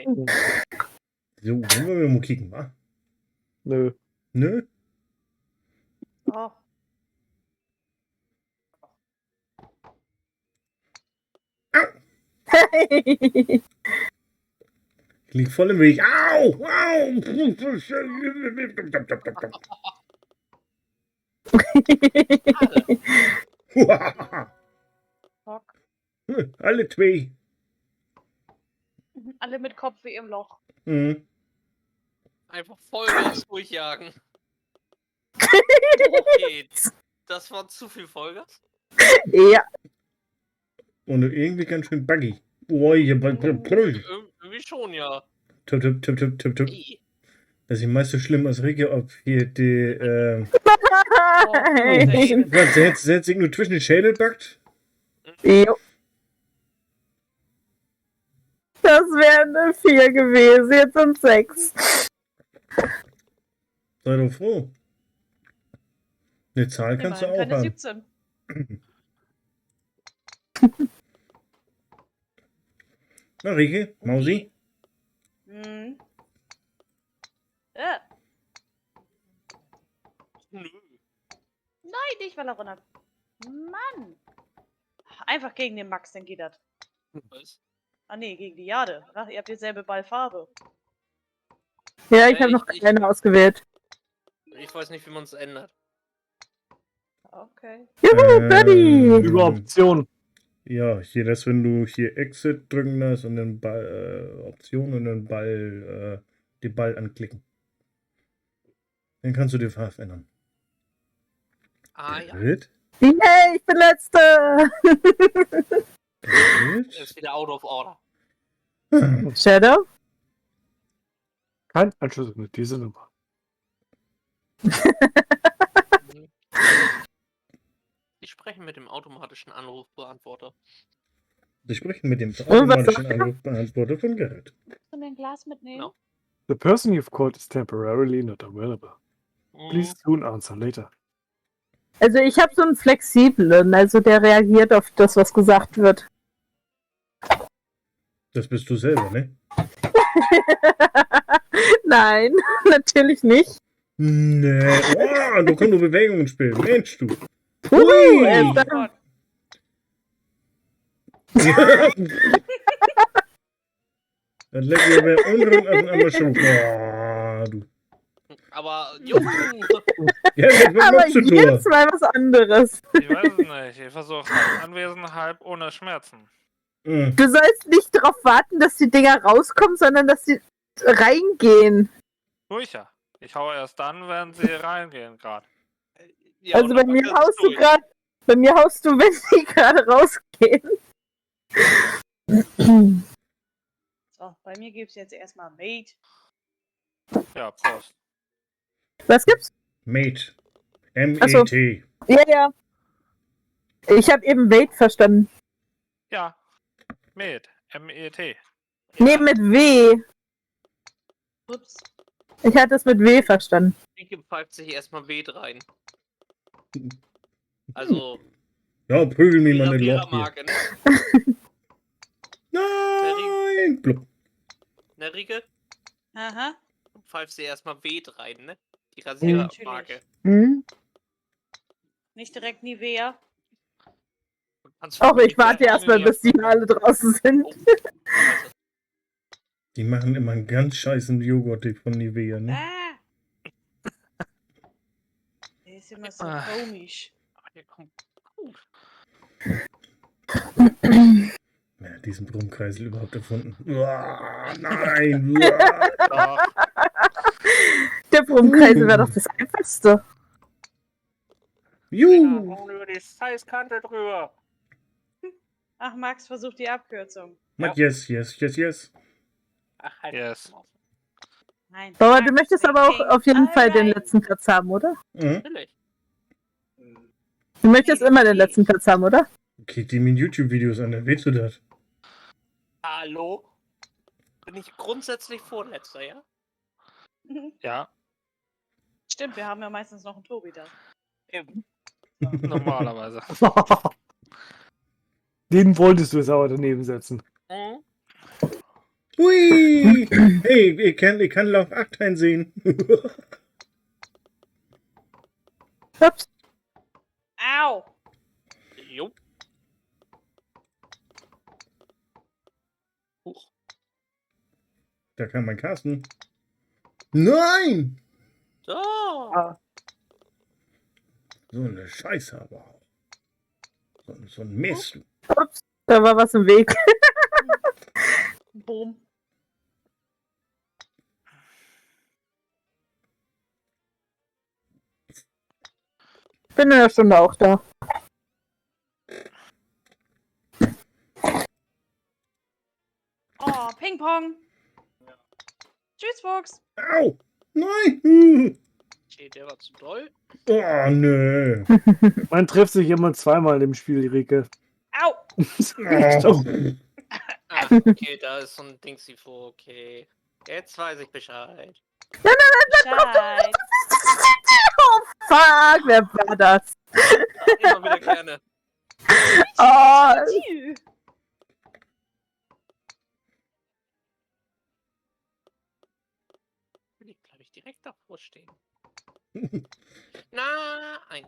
So, wollen wir mal kicken, wa? Nö. Nö? Oh. Ich lieg voll im Weg. Au! Au! Fuck. Alle zwei. Alle mit Kopf wie im Loch. Mhm. Einfach Vollgas durchjagen. Okay, das war zu viel Vollgas. Ja. Und irgendwie ganz schön buggy. Oh, hier bei Irgendwie schon, ja. Tipp, tipp, tipp, tipp, tipp, tipp. Ey. Das ist meist so schlimm als Rieke, ob hier die, Nein. was, der hat sich nur zwischen den Schädel backt? Jo. Das wären eine 4 gewesen, jetzt sind 6. Sei doch froh. Eine Zahl kannst du Immerhin auch keine haben. 17. Na, Rieke, Mausi? Hm. Nö. Nein, nicht, weil er runter. Mann. Einfach gegen den Max, dann geht das. Was? Ah nee, gegen die Jade. Ach, ihr habt dieselbe Ballfarbe. Ja, ich habe noch keine ausgewählt. Ich weiß nicht, wie man es ändert. Okay. Juhu, Buddy! Über Option. Ja, hier das, wenn du hier Exit drücken lässt und dann Ball, Option und dann Ball, den Ball anklicken. Dann kannst du die Farbe ändern. Ah ja. Gut. Yay, ich bin Letzte! Er ist wieder out of order. Shadow? Kein Anschluss mit dieser Nummer. Ich spreche mit dem automatischen Anrufbeantworter. Wir sprechen mit dem was automatischen sagt er? Anrufbeantworter von Gerrit. Kannst du mir ein Glas mitnehmen? No. The person you've called is temporarily not available. Please soon answer later. Also ich habe so einen flexiblen, also der reagiert auf das, was gesagt wird. Das bist du selber, ne? Nein, natürlich nicht. Nee. Oh, du kannst nur Bewegungen spielen. Mensch, du. Er ist da. Gott. Dann leckt ihr mir unten einmal schon. Oh, du. Aber, juhu! Ja, was Aber machst du jedes da? Mal was anderes. Ich weiß es nicht. Ich versuche halb anwesend, halb ohne Schmerzen. Mhm. Du sollst nicht darauf warten, dass die Dinger rauskommen, sondern dass sie reingehen. Ruhig ja. Ich haue erst dann, wenn sie reingehen gerade. Ja, Also und bei dann mir macht er haust es du durch. gerade, bei mir haust du, wenn sie gerade rausgehen. So, bei mir gibt es jetzt erstmal Mate. Ja, Prost. Was gibt's? Mate. Ach so. M-E-T. Ja, ja. Ich habe eben Wait verstanden. Ja. Met. M-E-T. Nee, mit W. Ups. Ich hatte es mit W verstanden. Rike pfeift sich erstmal Wet rein. Also, Ja, prügel mir mal ihrer ein Loch hier. Marke, ne? Nein! Blub. Ne, Rike? Aha. Du pfeifst sie erstmal Wet rein, ne? Die Natürlich. Rasierermarke. Hm? Nicht direkt Nivea. Auch ich warte erstmal, bis die alle draußen sind. Oh, scheiße. Die machen immer einen ganz scheißen Joghurt von Nivea, ne? Ah! Der ist immer so Ah. komisch. Aber der kommt gut. Wer hat diesen Brummkreisel überhaupt erfunden? Uah, nein! Uah. Doch. Der Brummkreisel wäre doch das Einfachste. Juhu! Hauen über die Scheißkante drüber. Ach, Max versucht die Abkürzung. Yes, yes, yes, yes. Ach, halt. Yes. Nein. Bauer, Max du möchtest aber auch thinking auf jeden Fall den allein. letzten Platz haben, oder? Mhm. Natürlich. Du möchtest immer den letzten Platz haben, oder? Guck dir mir YouTube-Videos an, dann willst du das. Hallo? Bin ich grundsätzlich Vorletzter, ja? Ja, Stimmt, wir haben ja meistens noch einen Tobi da. Eben. normalerweise. Den wolltest du jetzt aber daneben setzen. Mhm. Hui! Hey, ich kann Loch 8 einsehen. Ups. Au! Jo. Huch. Da kann mein Carsten. Nein! So. Ah, So eine Scheiße aber auch. So ein Mist. Ups, da war was im Weg. Boom. Bin in der Stunde auch da. Oh, Ping-Pong. Tschüss, Fuchs. Au! Nein! Okay, der war zu doll. Oh, nö. man trifft sich immer zweimal im Spiel, Rike. Au! Das reicht doch. Ach, okay, da ist so ein Dingsy vor. Okay. Jetzt weiß ich Bescheid. Bescheid. Oh, fuck, wer war das? Immer wieder gerne. Oh, Tschü. Bleibe ich direkt davor stehen. Nein.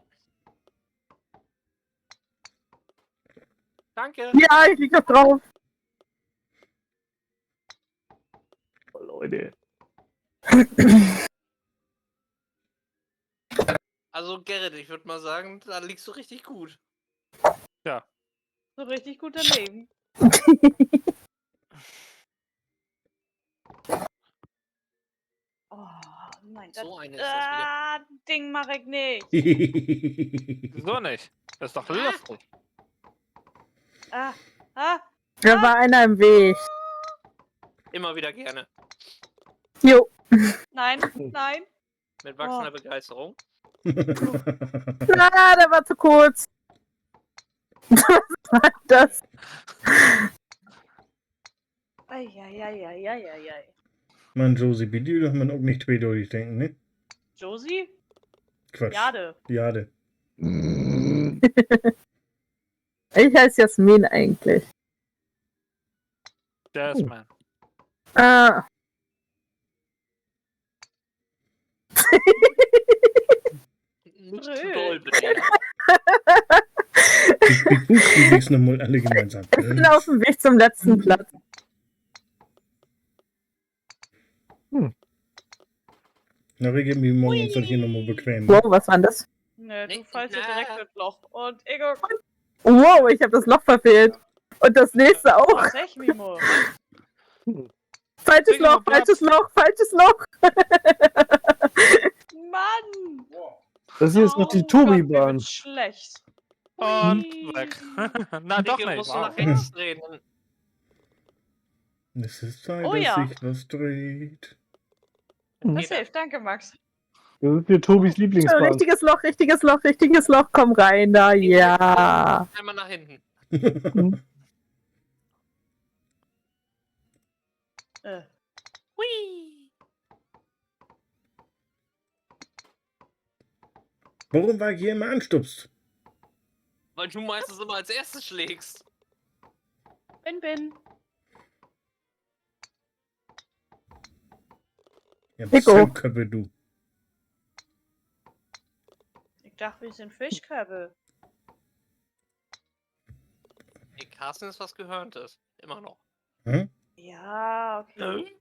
Danke. ja, ich lieg noch drauf. Oh, Leute. Also Gerrit, ich würde mal sagen, da liegst du richtig gut. So richtig gut daneben. Oh, nein. So eine ist das wieder. Ding mach ich nicht. Wieso nicht? Das ist doch lustig. Ah. Da war einer im Weg. Immer wieder gerne. Jo. Nein, nein. Mit wachsender Begeisterung. Na, der war zu kurz. Was war das? Eieieiei. Mann, Josie, bitte doch man auch nicht zweideutig denken, ne? Josie? Quatsch. Jade. Jade. Ich heiße Jasmin eigentlich. Jasmine. Ah. Nicht zu Blöd. doll, bitte. Ich buchstabiere nochmal alle gemeinsam. Ich bin auf dem Weg zum letzten Platz. Na, wir geben die morgen uns dann hier nochmal bequem. Wow, was war das? Nö, du Nicht- fallst hier na. direkt ins Loch. Und Ego. Wow, ich habe das Loch verfehlt. Und das nächste auch. Was sag ich, Mimo? Falsches Digga, Loch, falsches Loch, falsches Loch. Mann! Das hier ist noch die Oh Gott, mir Tobi-Bahn. wird schlecht. Und Hui. weg. Na doch Dicke, nicht. musst du nach Wow. rechts drehen. Es ist Zeit, Oh dass ja. sich was dreht. Das hilft, danke, Max. Das ist hier Tobis Lieblingsbahn. Richtiges Loch, richtiges Loch, richtiges Loch. Komm rein da. Ja. Einmal nach hinten. Hui. Warum war ich hier immer anstupst? Weil du meistens immer als erstes schlägst. Bin. Ja, Nico. Zahnköppe, du. Ich dachte, wir sind Fischkörbe. Ey, Carsten ist was Gehörntes. Immer noch. Hm? Ja, okay.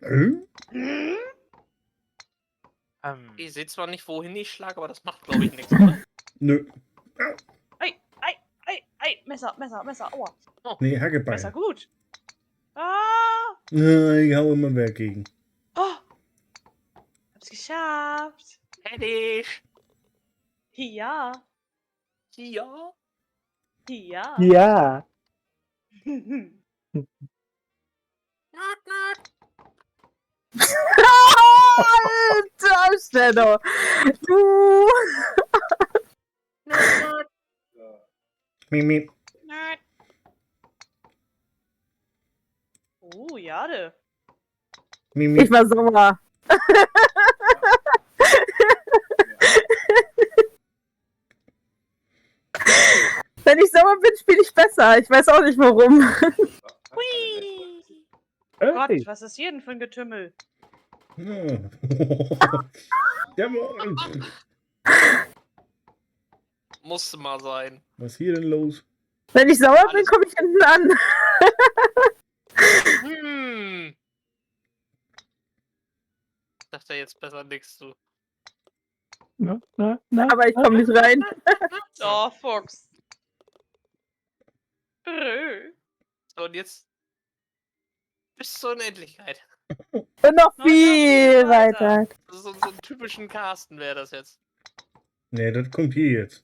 Hm? Ich sehe zwar nicht, wohin ich schlage, aber das macht, glaube ich, nichts, oder? Nö. Ei, Messer, aua. Nee, Messer, Hackebein. gut. Ah, Ich hau immer weg gegen. oh. Hab's geschafft. Fertig. Ja. Ja. Ja. Ja. Alter, Steno. Du. Mimi. Oh, Jade. Mimi. Ich war sauer. Wenn ich sauer bin, spiele ich besser. Ich weiß auch nicht warum. Hui. Gott, Hey, was ist hier denn für ein Getümmel? Hm. Jawohl. Musste mal sein. Was ist hier denn los? Wenn ich sauer bin, Alles- komme ich hinten an. Hm. Ich dachte jetzt besser nichts zu. na, Aber ich komme nicht rein. Oh, Fuchs. Brö. So, und jetzt bis zur Unendlichkeit. Und noch viel weiter. weiter. So einen typischen Carsten wäre das jetzt. Nee, das kommt hier jetzt.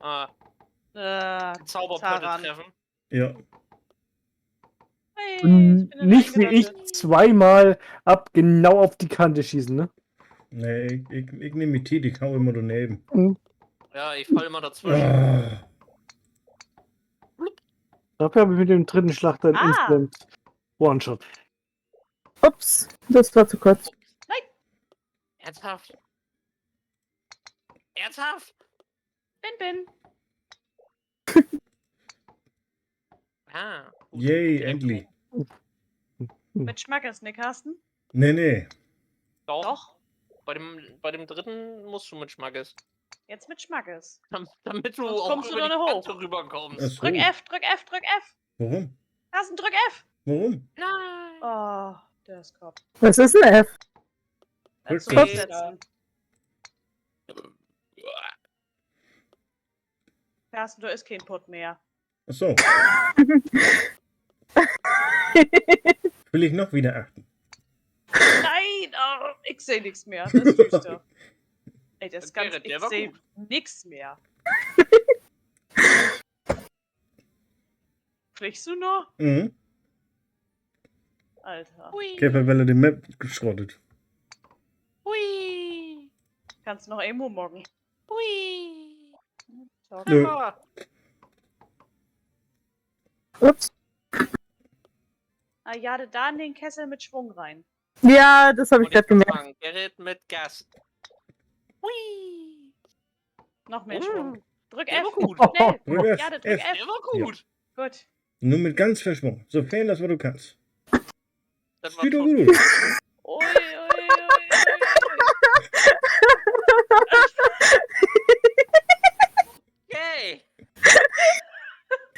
Ah, Zauberpötte Taran. treffen. Ja. Hey, ich bin in Nicht wie ich eingelandet. zweimal genau auf die Kante schießen, ne? Nee, ich nehme die Tee, ich hau immer daneben. Ja, ich fall immer dazwischen. Ah. Dafür habe ich mit dem dritten Schlag dann Ah. Instant One-Shot. Ups, das war zu kurz. Ernsthaft? Ernsthaft? Bin. Ah. gut. Yay, Direkt endlich. Mit Schmackes, ne, Carsten? Nee. Doch. Bei dem dritten musst du mit Schmackes. Jetzt mit Schmackes. Damit du Sonst auch kommst du über die doch nicht Kante hoch. rüberkommst. Ach so. Drück F, drück F, drück F. Warum? Carsten, drück F. Warum? Nein. Oh, der ist Kopf. Was ist ein F? Drück Zum F. Setzen. Carsten, du isst kein Put mehr. Ach so. Will ich noch wieder achten? Nein, oh, ich sehe nichts mehr. Das ist düster. Ey, das ist ganz, Der ich war sehe gut. nichts mehr. Kriegst du noch? Mhm. Alter. Hui. Käferwelle die Map geschrottet. Hui. Kannst du noch Emo morgen? Hui. Ciao. Nö. Ah. Ups. Ah, jade da in den Kessel mit Schwung rein. Ja, das habe ich Und jetzt gerade muss gemerkt. man Gerrit mit Gas. Hui. Noch mehr Schwung. Drück Der F. war gut. Schnell. Drück F. Jade, drück F. F. Der war gut. Gut. Nur mit ganz Verschwung. So fehl das, was du kannst. Das war Wieder schon. gut. Ui, ui, ui, ui. Okay.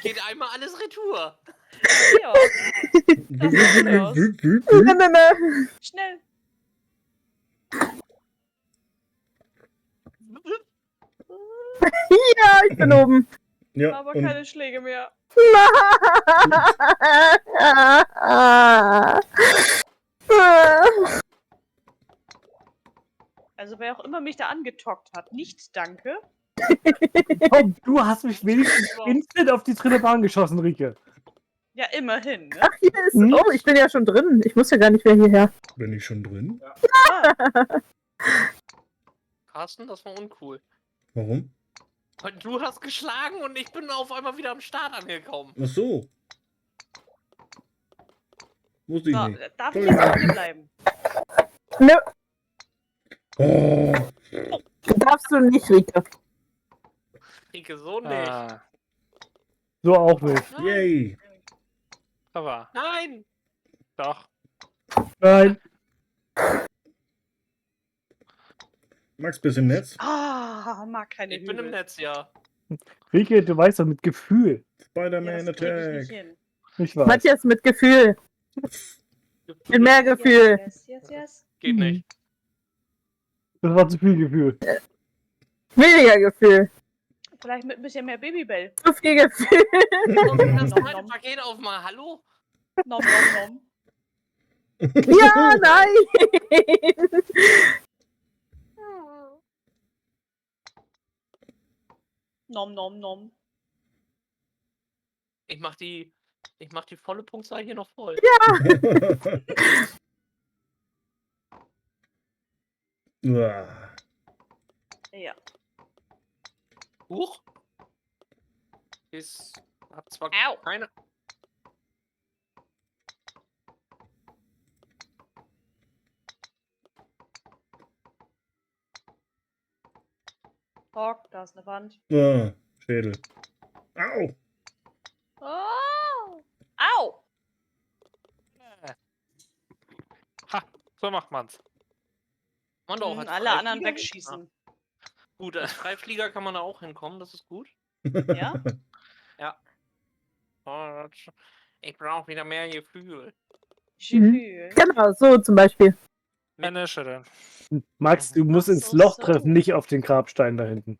Geht einmal alles retour. Ja, das sieht aus. Na. Schnell. Ja, ich bin oben. Ja, Aber und keine Schläge mehr. Also wer auch immer mich da angetockt hat, nicht danke. Komm, du hast mich wenigstens instant auf die dritte Bahn geschossen, Rike. Ja, immerhin. Ne? Ach, hier ist. Oh, ich bin ja schon drin. Ich muss ja gar nicht mehr hierher. bin ich schon drin? Ah, Carsten, das war uncool. Warum? Weil du hast geschlagen und ich bin auf einmal wieder am Start angekommen. Ach so. Wusste ich so, nicht. darf ich jetzt noch hier bleiben? Ne, Oh. darfst du nicht, Rike. Rike, so nicht. Ah, So auch nicht. Nein. Yay. aber Nein. doch. Nein. Max, bist du im Netz? Ah, mag keine Ich bin im Hügel. Netz, ja. Rike, du weißt doch mit Gefühl. Ja, Spider-Man das krieg ich nicht Attack. hin. Ich weiß. Matthias mit Gefühl. Mit mehr Gefühl. Yes. Geht nicht. Das war zu viel Gefühl. Weniger Gefühl. Vielleicht mit ein bisschen mehr Babybell. Zu viel Gefühl. Und das Nom, zweite nom. Paket aufmachen. Hallo? Nom, nom, nom. Ja, nein. Nom, nom, nom. Ich mach die volle Punktzahl hier noch voll. Uah. Ja. Huch. Hab zwar Au. keine. Talk, da ist eine Wand. Ah, Schädel. Au. Oh. Au! So macht man's. Man doch, als Alle anderen Freiflieger- wegschießen. Gut, als Freiflieger kann man da auch hinkommen, das ist gut. Ja? Und ich brauche wieder mehr Gefühl. Gefühl. Genau, so zum Beispiel. Hände schütteln. Max, du musst Ach ins so, Loch so. treffen, nicht auf den Grabstein da hinten.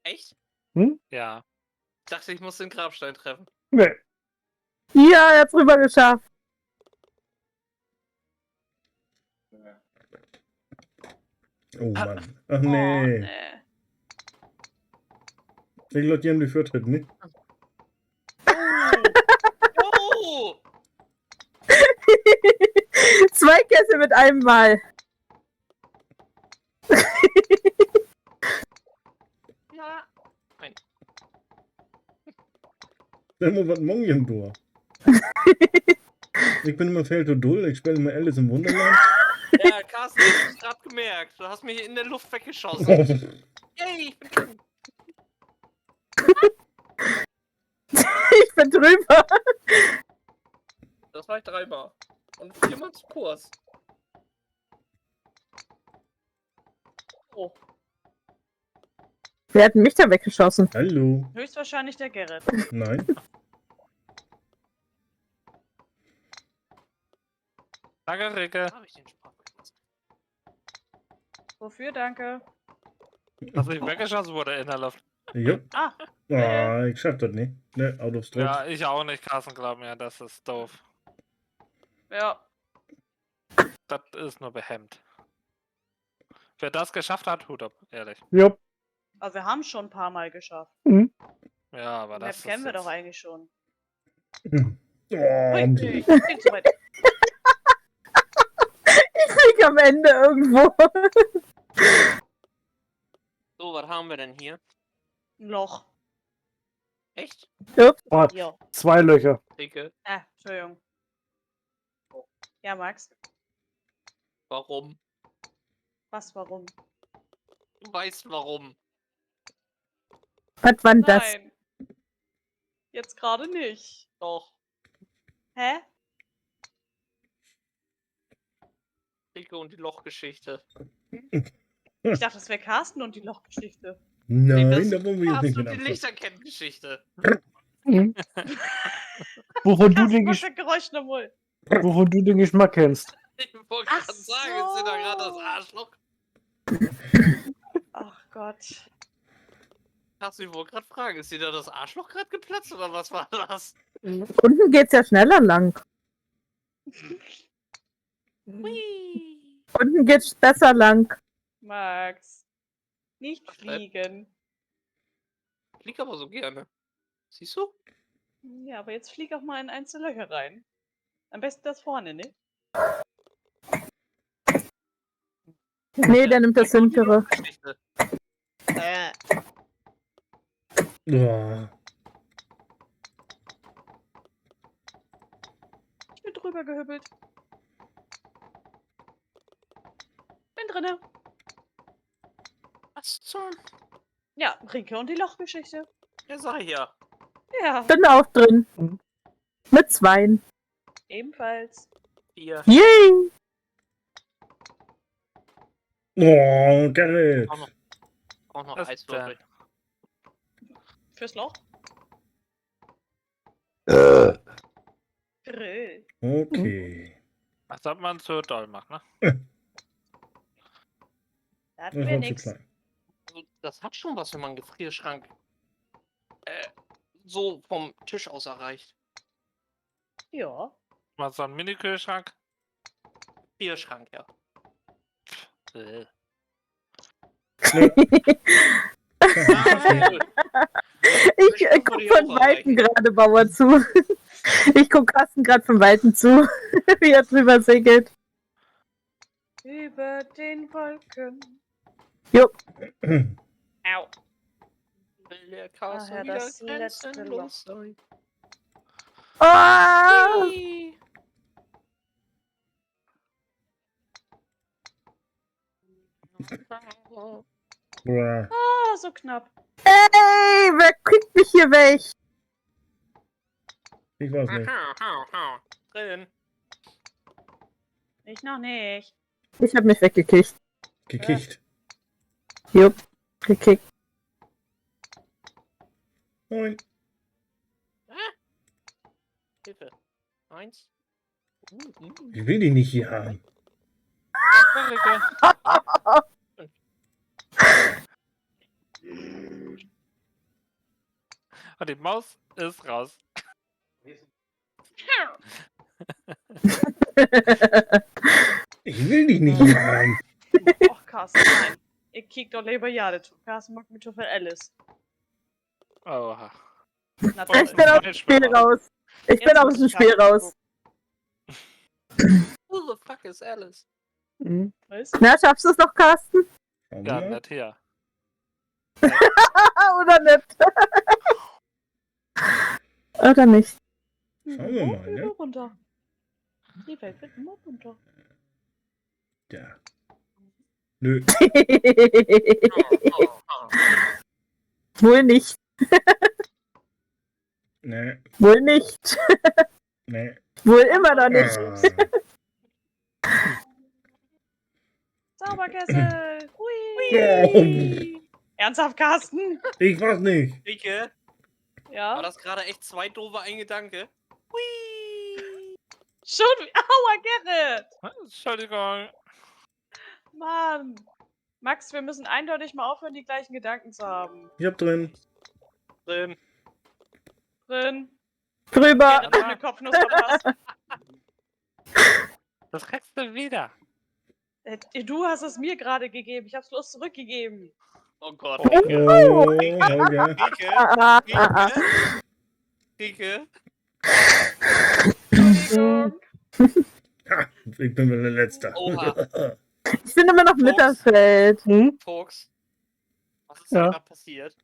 Echt? Ja. Ich dachte, ich muss den Grabstein treffen. Nee. Ja, er hat's rüber geschafft. Oh Mann. Ach Oh, nee. nee. Ich glaube, die haben die Vortritt, ne? Oh! 2 Kessel mit einem Mal. Ja. Immer was morgen durch. Ich bin immer Feldodul, ich spiele immer Alice im Wunderland. Ja, Carsten, ich hab's gerade gemerkt. Du hast mich in der Luft weggeschossen. Yay, ich bin drin. Ich bin drüber. Das war ich 3-mal. Und 4-mal zu Kurs. Oh, Wer hat mich da weggeschossen? Hallo. Höchstwahrscheinlich der Gerrit. Nein. Danke, Ricke. habe ich den Spaß vergessen. Wofür, danke. Dass ich weggeschossen wurde in der Luft. Jo. Ah, Ah, ich schaff das nicht. Ne, out of Strokes. Ja, ich auch nicht, Carsten, glaub mir, das ist doof. ja. Das ist nur behemmt. Wer das geschafft hat, Hut ab, ehrlich. Jupp. Aber wir haben schon ein paar Mal geschafft. Ja, aber Die Map das kennen ist wir doch jetzt... eigentlich schon. Oh, Richtig. Klingt so weit. Ich krieg am Ende irgendwo. So, was haben wir denn hier? Ein Loch. Echt? Oh, Ja. 2 Löcher. Ricke, Entschuldigung. Ja, Max. warum? Was, warum? Du weißt warum. Was war denn das? Nein. Jetzt gerade nicht. Doch. Hä? Ricke und die Lochgeschichte. Ich dachte, das wäre Carsten und die Lochgeschichte. nein, das- da wollen wir jetzt nicht Carsten mit und die anfangen. Lichterkettengeschichte. Wovon du, Carsten, den was für Geräusch nochmal? wovon du den Geschmack kennst. Ich wollte Ach gerade sagen, jetzt sind da gerade das so. Arschloch. Ach Gott. Carsten, ich wollte gerade fragen, ist dir da das Arschloch gerade geplatzt oder was war das? Unten geht's ja schneller lang. Hui. Unten geht's besser lang. Max. Nicht Was fliegen. Ich flieg aber so gerne. Siehst du? Ja, aber jetzt flieg auch mal in einzelne Löcher rein. Am besten das vorne, ne? Nee, der nimmt das hintere. Geschichte. Oh, Ich bin drüber gehüppelt. Bin drinne. Was zum? Ja, Rinke und die Lochgeschichte. Ja, sag ich ja. Ja, Bin auch drin. Mit 2. ebenfalls. 4. Yay! oh, Gerrit. Auch noch Was Eiswürfel. Fürs Loch. Grill. Okay. Als ob man zu doll macht, ne? Da hatten Das wir war zu nix. klein. Also, das hat schon was, wenn man einen Gefrierschrank so vom Tisch aus erreicht. Ja. Mal so ein Mini-Kühlschrank. Gefrierschrank, ja. Äh. Ich guck von Weitem gerade Bauer zu. Ich guck Carsten gerade von Weitem zu, wie er drüber segelt. Über den Wolken. Au. Will der Chaos Ach ja, wieder das letzte grenzenlos sein. Oh! Hui. Bruh. Oh, so knapp. Ey, wer kriegt mich hier weg? Ich weiß nicht. Drin. Ich noch nicht. Ich habe mich weggekickt. Gekickt. Jupp, gekickt. Moin. Hilfe. 1. Ich will die nicht hier haben. Ulrike. Und die Maus ist raus. Ich will die nicht hier haben. Och, Carsten, nein. Ich kick doch lieber ja, der Carsten mag mich schon für Alice. Oha. Na, Oh, Ich bin aus dem Spiel raus. Ich bin aus dem Spiel raus. Who the fuck is Alice? Mhm. Was? Na, schaffst du es noch, Carsten? Schauen Ja, wir mal. nicht hier. Oder nicht? Oder nicht? Schauen wir mal, ne? Runter. Die Welt wird immer runter. Ja. Nö. Wohl nicht. Nee. Wohl nicht. Nee. Wohl immer noch nicht. Zauberkessel! Hui! Oh. Ernsthaft, Carsten? Ich weiß nicht. Rike, war Ja? das gerade echt zwei doofe Eingedanke? Hui! Schon? Aua, Gerrit! Entschuldigung. Mann! Max, wir müssen eindeutig mal aufhören, die gleichen Gedanken zu haben. Ich hab drin. Drin. Drin. Drüber. Gerrit hat eine Kopfnuss verpasst. Das kriegst du wieder. Du hast es mir gerade gegeben. Ich hab's bloß zurückgegeben. Oh Gott. Oh, Helga. Rike, Rike. Entschuldigung. Ha, ich bin wieder der Letzte. Oha. Ich bin immer noch Mitterfeld. Hm? Fuchs. Was ist Ja. da gerade passiert?